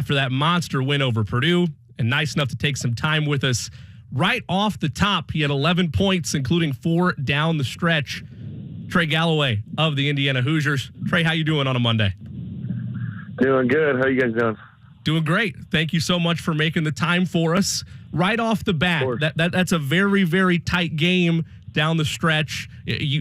after that monster win over Purdue, and nice enough to take some time with us right off the top. He had 11 points, including 4 down the stretch. Trey Galloway of the Indiana Hoosiers. Trey, how you doing on a Monday? Doing good. How you guys doing? Doing great. Thank you so much for making the time for us. Right off the bat, that's a very, very tight game down the stretch.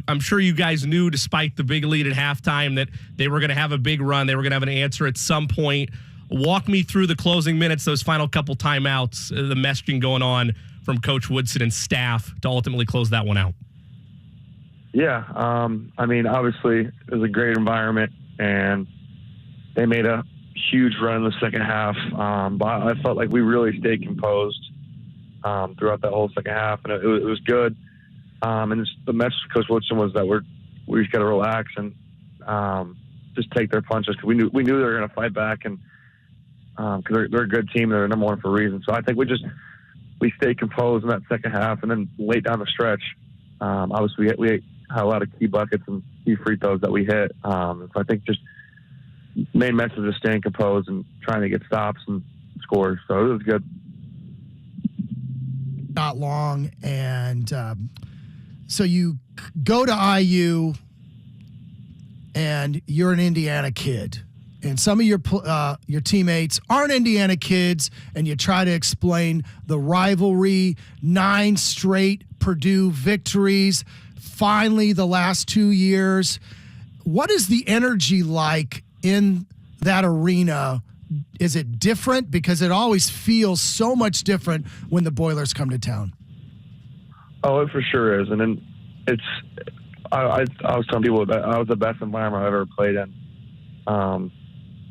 I'm sure you guys knew, despite the big lead at halftime, that they were going to have a big run. They were going to have an answer at some point. Walk me through the closing minutes, those final couple timeouts, the messaging going on from Coach Woodson and staff to ultimately close that one out. Yeah, I mean, obviously, it was a great environment, and they made a huge run in the second half. But I felt like we really stayed composed throughout that whole second half, and it was good. And the message to Coach Woodson was that we just got to relax and just take their punches, because we knew they were going to fight back, and because they're a good team, they're number one for a reason. So I think we stayed composed in that second half, and then late down the stretch, obviously we had a lot of key buckets and key free throws that we hit. So I think just main message is staying composed and trying to get stops and scores. So it was good. Not long, and so you go to IU, and you're an Indiana kid, and some of your teammates aren't Indiana kids, and you try to explain the rivalry, 9 straight Purdue victories, finally the last 2 years. What is the energy like in that arena? Is it different? Because it always feels so much different when the Boilers come to town. Oh, it for sure is. And then I was telling people that I was the best environment I've ever played in. And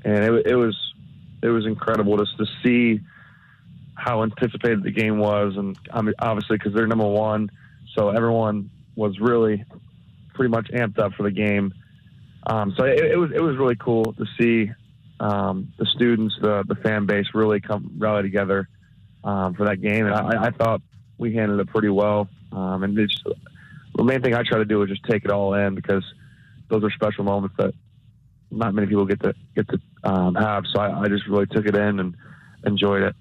it was incredible just to see how anticipated the game was. And I mean, obviously, because they're number one, so everyone was really pretty much amped up for the game. So it was really cool to see the students, the fan base really rally together for that game. And I thought we handled it pretty well. And the main thing I try to do is just take it all in, because those are special moments that not many people get to have. So I just really took it in and enjoyed it.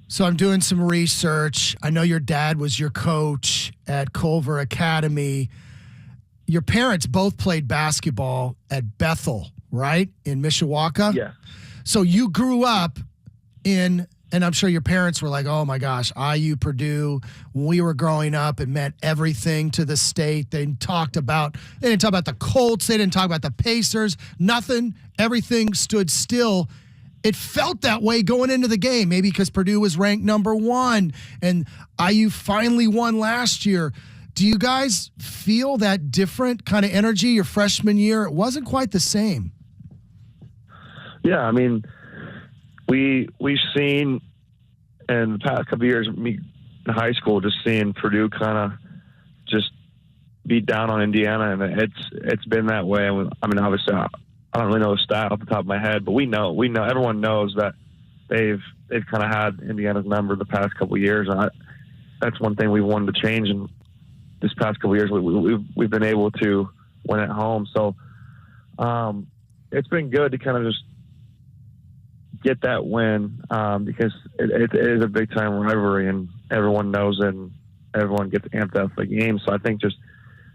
So I'm doing some research. I know your dad was your coach at Culver Academy. Your parents both played basketball at Bethel, right, in Mishawaka? Yeah. So you grew up in, and I'm sure your parents were like, oh my gosh, IU, Purdue. When we were growing up, it meant everything to the state. They didn't talk about the Colts. They didn't talk about the Pacers. Nothing. Everything stood still. It felt that way going into the game, maybe because Purdue was ranked number 1 and IU finally won last year. Do you guys feel that different kind of energy your freshman year? It wasn't quite the same. Yeah, I mean, we've seen in the past couple of years, me in high school, just seeing Purdue kind of just beat down on Indiana, and it's been that way. I mean, obviously, I don't really know the stat off the top of my head, but we know everyone knows that they've kind of had Indiana's number the past couple of years, and that's one thing we wanted to change. And this past couple of years, we've been able to win at home, so it's been good to kind of just get that win, because it is a big time rivalry, and everyone knows it, and everyone gets amped up for the game. So I think just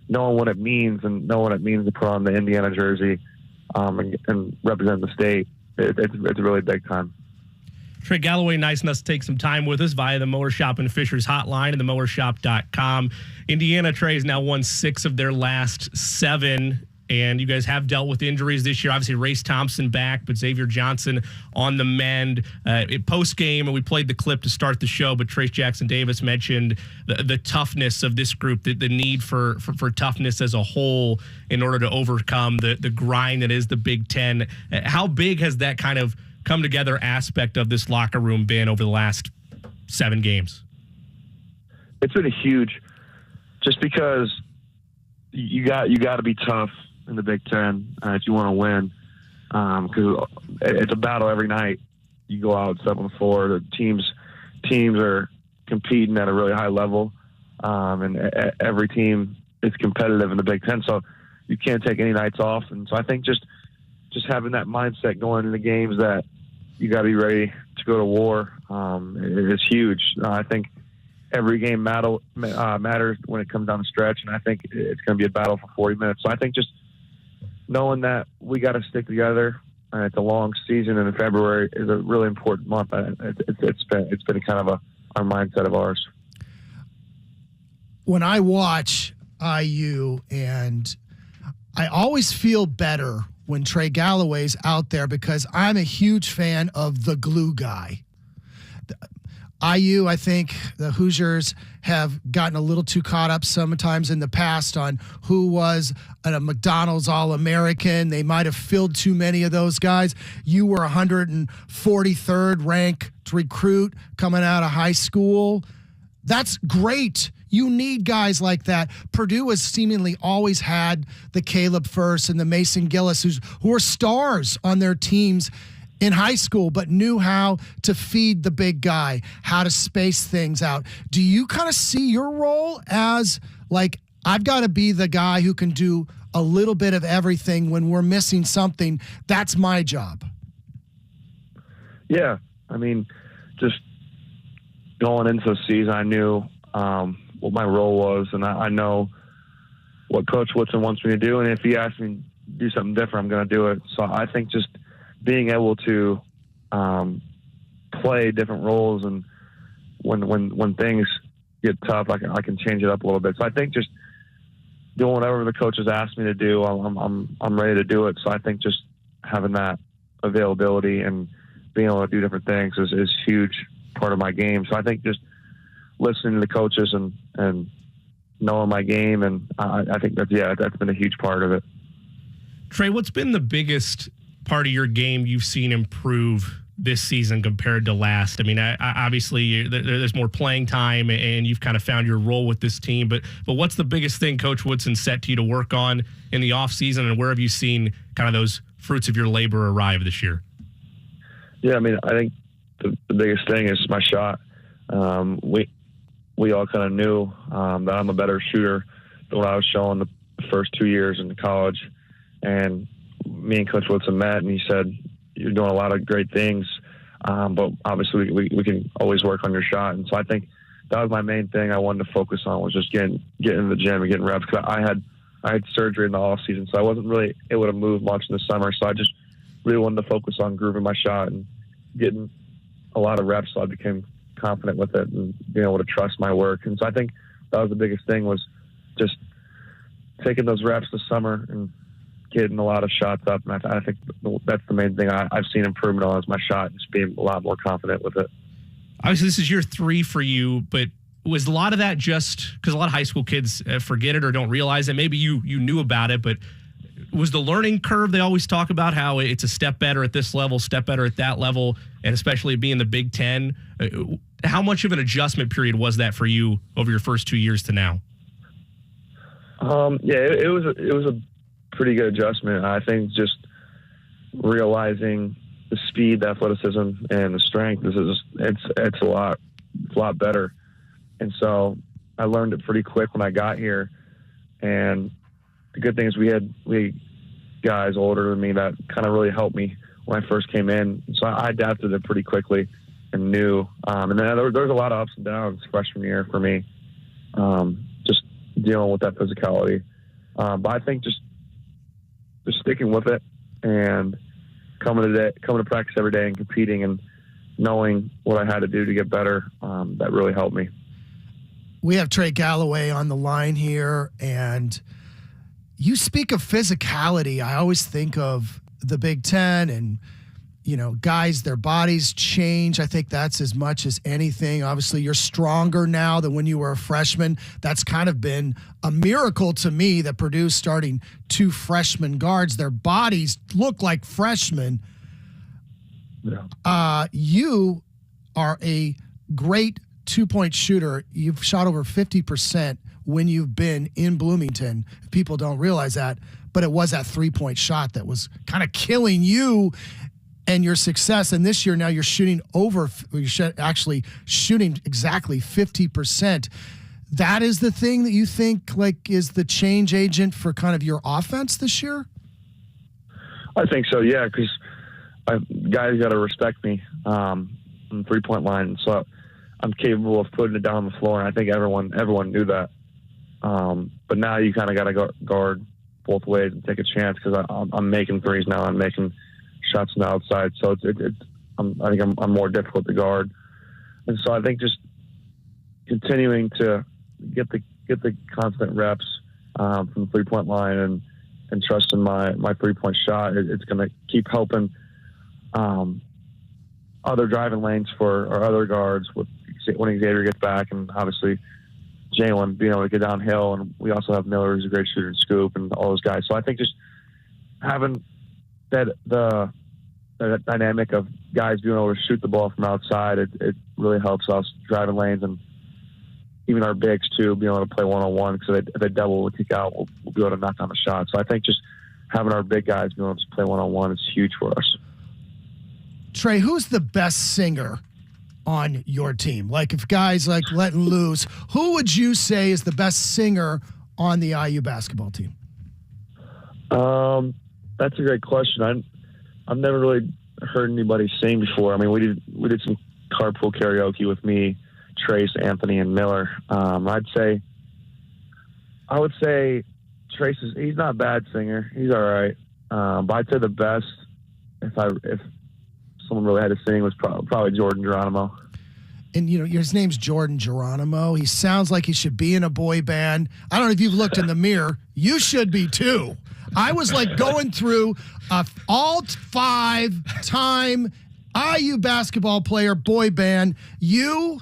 knowing what it means and knowing what it means to put on the Indiana jersey and represent the state, it's really big time. Trey Galloway, nice enough to take some time with us via the Mower Shop and Fishers hotline and themowershop.com. Indiana, Trey, has now won 6 of their last 7, and you guys have dealt with injuries this year. Obviously, Race Thompson back, but Xavier Johnson on the mend. Post-game, and we played the clip to start the show, but Trace Jackson-Davis mentioned the toughness of this group, the need for toughness as a whole in order to overcome the grind that is the Big Ten. How big has that kind of come together aspect of this locker room been over the last 7 games? It's been huge, just because you got to be tough in the Big Ten if you want to win, because it's a battle every night. You go out, step on the floor. The teams are competing at a really high level, and every team is competitive in the Big Ten. So you can't take any nights off. And so I think just having that mindset going into the games that you got to be ready to go to war. It's huge. I think every game matters when it comes down the stretch, and I think it's going to be a battle for 40 minutes. So I think just knowing that we got to stick together. It's a long season, and in February is a really important month. It's been kind of our mindset of ours. When I watch IU, and I always feel better when Trey Galloway's out there because I'm a huge fan of the glue guy. IU, I think the Hoosiers have gotten a little too caught up sometimes in the past on who was a McDonald's All-American. They might have filled too many of those guys. You were 143rd ranked recruit coming out of high school. That's great. You need guys like that. Purdue has seemingly always had the Caleb First and the Mason Gillis who are stars on their teams in high school, but knew how to feed the big guy, how to space things out. Do you kind of see your role as like, I've got to be the guy who can do a little bit of everything when we're missing something? That's my job. Yeah. I mean, just going into the season, I knew what my role was, and I know what Coach Woodson wants me to do. And if he asks me to do something different, I'm going to do it. So I think just being able to play different roles, and when things get tough, I can change it up a little bit. So I think just doing whatever the coaches ask me to do, I'm ready to do it. So I think just having that availability and being able to do different things is huge part of my game. So I think just listening to the coaches and knowing my game, and I think that's been a huge part of it. Trey, what's been the biggest part of your game you've seen improve this season compared to last? I mean, obviously there's more playing time, and you've kind of found your role with this team, but what's the biggest thing Coach Woodson set to you to work on in the offseason, and where have you seen kind of those fruits of your labor arrive this year? Yeah, I mean, I think the biggest thing is my shot. We all kind of knew that I'm a better shooter than what I was showing the first 2 years in college, and me and Coach Woodson met, and he said, "You're doing a lot of great things, but obviously we can always work on your shot." And so I think that was my main thing I wanted to focus on, was just getting in the gym and getting reps. Because I had surgery in the off season, so I wasn't really able to move much in the summer. So I just really wanted to focus on grooving my shot and getting a lot of reps, so I became confident with it and being able to trust my work. And so I think that was the biggest thing, was just taking those reps this summer and getting a lot of shots up. And I think that's the main thing I've seen improvement on, is my shot, and just being a lot more confident with it. Obviously, this is year 3 for you, but was a lot of that just because a lot of high school kids forget it or don't realize it? Maybe you knew about it, but was the learning curve, they always talk about how it's a step better at this level, step better at that level, and especially being the Big Ten. How much of an adjustment period was that for you over your first 2 years to now? It was a pretty good adjustment. I think just realizing the speed, the athleticism, and the strength it's a lot better. And so I learned it pretty quick when I got here. And the good thing is we had guys older than me that kind of really helped me when I first came in. So I adapted it pretty quickly and knew. And then there was a lot of ups and downs freshman year for me, just dealing with that physicality. But I think just sticking with it and coming to practice every day and competing and knowing what I had to do to get better, that really helped me. We have Trey Galloway on the line here, and you speak of physicality. I always think of the Big Ten and, guys, their bodies change. I think that's as much as anything. Obviously, you're stronger now than when you were a freshman. That's kind of been a miracle to me that Purdue's starting 2 freshman guards. Their bodies look like freshmen. Yeah. You are a great 2-point shooter. You've shot over 50% when you've been in Bloomington. People don't realize that, but it was that 3-point shot that was kind of killing you and your success. And this year now you're actually shooting exactly 50%. That is the thing that you think is the change agent for kind of your offense this year? I think so, yeah, because guys got to respect me from the 3-point line. So I'm capable of putting it down on the floor, and I think everyone knew that. But now you kind of got to guard both ways and take a chance because I'm making threes now. I'm making shots on the outside, so I think I'm more difficult to guard. And so I think just continuing to get the constant reps from the 3-point line and trusting my 3-point shot, it's going to keep helping other driving lanes for our other guards when Xavier gets back, and obviously Jalen being able to get downhill. And we also have Miller, who's a great shooter and scoop, and all those guys. So I think just having the dynamic of guys being able to shoot the ball from outside, it really helps us driving lanes, and even our bigs too, being able to play one-on-one, because if they double, we'll kick out, we'll be able to knock down the shot. So I think just having our big guys being able to play one-on-one is huge for us. Trey, who's the best singer on your team? Like, if guys like letting loose, who would you say is the best singer on the IU basketball team? That's a great question. I've never really heard anybody sing before. I mean, we did some carpool karaoke with me, Trace, Anthony, and Miller. I would say Trace he's not a bad singer. He's all right. But I'd say the best, if someone really had to sing, was probably Jordan Geronimo. And, his name's Jordan Geronimo. He sounds like he should be in a boy band. I don't know if you've looked in the mirror. You should be, too. I was, going through all 5-time IU basketball player boy band. You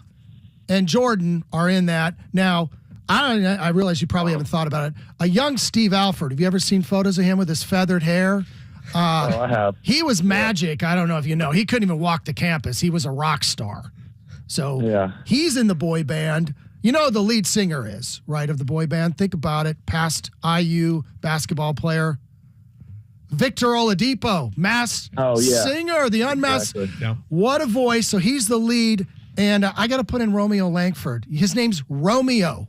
and Jordan are in that. Now, I realize you probably haven't thought about it. A young Steve Alford. Have you ever seen photos of him with his feathered hair? I have. He was magic. I don't know if you know. He couldn't even walk the campus. He was a rock star. So he's in the boy band. You know who the lead singer is, right, of the boy band? Think about it. Past IU basketball player. Victor Oladipo, singer, the unmasked. Exactly. Yeah. What a voice. So he's the lead. And I got to put in Romeo Langford. His name's Romeo.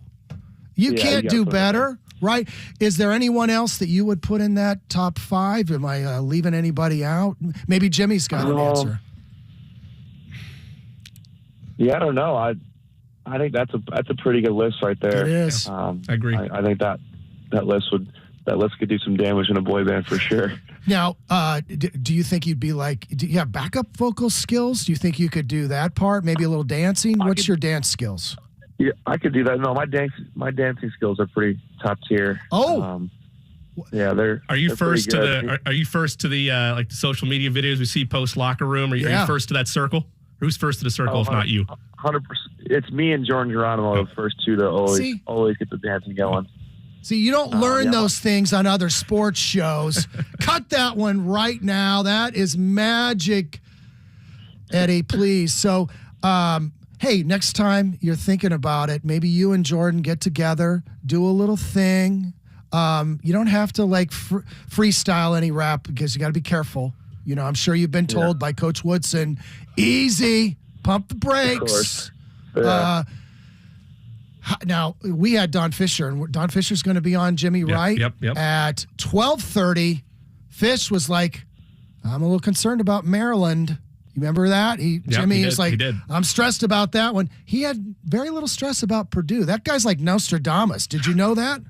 You can't do better, right? Is there anyone else that you would put in that top 5? Am I leaving anybody out? Maybe Jimmy's got an answer. Yeah, I don't know. I think that's a pretty good list right there. It is. I agree. I think that list could do some damage in a boy band for sure. Now, do you think you'd be do you have backup vocal skills? Do you think you could do that part? Maybe a little dancing? What's your dance skills? Yeah, I could do that. No, my dancing skills are pretty top tier. Oh. Yeah, Are you first to the the social media videos we see post locker room? Are you first to that circle? Who's first to the circle if not you? 100%. It's me and Jordan Geronimo, the first two to always get the dancing going. See, you don't learn those things on other sports shows. Cut that one right now. That is magic, Eddie, please. So, hey, next time you're thinking about it, maybe you and Jordan get together, do a little thing. You don't have to freestyle any rap because you got to be careful. I'm sure you've been told by Coach Woodson, easy, pump the brakes. Of course. Yeah. Now, we had Don Fisher, and Don Fisher's going to be on Jimmy, right? Yep. At 12:30, Fish was like, I'm a little concerned about Maryland. You remember that? Jimmy is like, I'm stressed about that one. He had very little stress about Purdue. That guy's like Nostradamus. Did you know that?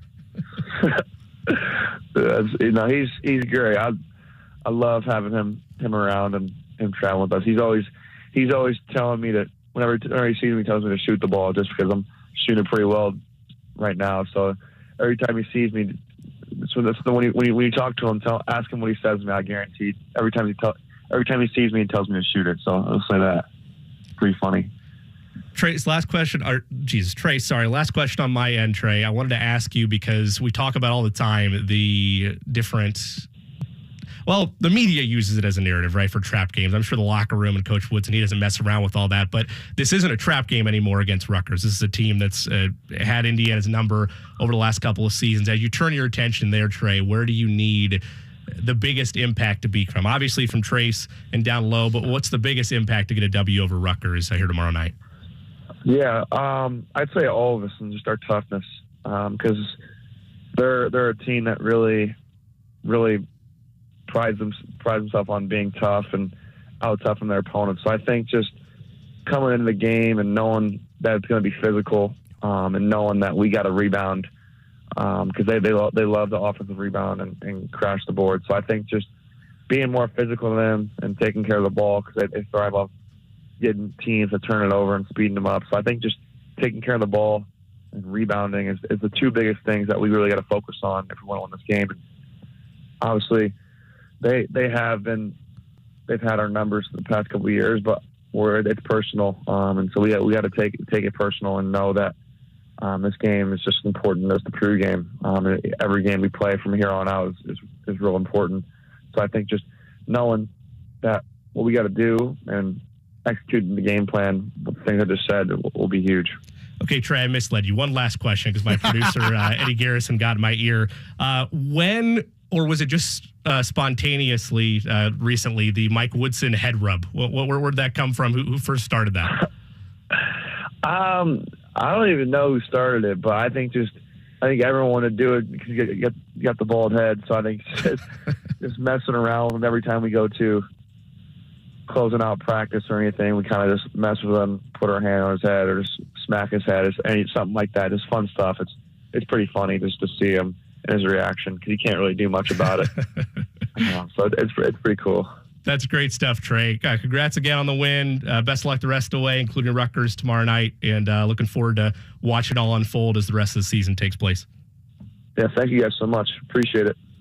He's great. I love having him around and him traveling with us. He's always telling me that whenever he sees me, he tells me to shoot the ball just because I'm shooting pretty well right now. So every time he sees me, when you talk to him, ask him what he says to me. I guarantee every time he sees me, he tells me to shoot it. So I'll say that. Pretty funny. Trey's last question, last question on my end, Trey. I wanted to ask you because we talk about all the time the different. Well, the media uses it as a narrative, right, for trap games. I'm sure the locker room and Coach Woodson, he doesn't mess around with all that. But this isn't a trap game anymore against Rutgers. This is a team that's had Indiana's number over the last couple of seasons. As you turn your attention there, Trey, where do you need the biggest impact to be from? Obviously from Trace and down low, but what's the biggest impact to get a W over Rutgers here tomorrow night? Yeah, I'd say all of us and just our toughness because they're a team that really prides himself on being tough and out-toughing their opponents. So I think just coming into the game and knowing that it's going to be physical, and knowing that we got to rebound, because they love the offensive rebound and crash the board. So I think just being more physical than them and taking care of the ball, because they thrive off getting teams to turn it over and speeding them up. So I think just taking care of the ball and rebounding is the two biggest things that we really got to focus on if we want to win this game. And obviously, they've had our numbers for the past couple of years, but it's personal, and so we got to take it personal and know that this game is just as important as the Purdue game. Every game we play from here on out is real important. So I think just knowing that what we got to do and executing the game plan, the things I just said, will be huge. Okay, Trey, I misled you. One last question, because my producer, Eddie Garrison, got in my ear. When, or was it just spontaneously recently, the Mike Woodson head rub? Where'd that come from? Who first started that? I don't even know who started it, but I think everyone wanted to do it because you got the bald head. So I think just messing around with every time we go to closing out practice or anything, we kind of just mess with him, put our hand on his head, or just smack his head, something like that. Just fun stuff. It's pretty funny just to see him and his reaction, because he can't really do much about it. So it's pretty cool. That's great stuff, Trey. Congrats again on the win. Best of luck the rest of the way, including Rutgers tomorrow night, and looking forward to watching it all unfold as the rest of the season takes place. Yeah, thank you guys so much. Appreciate it.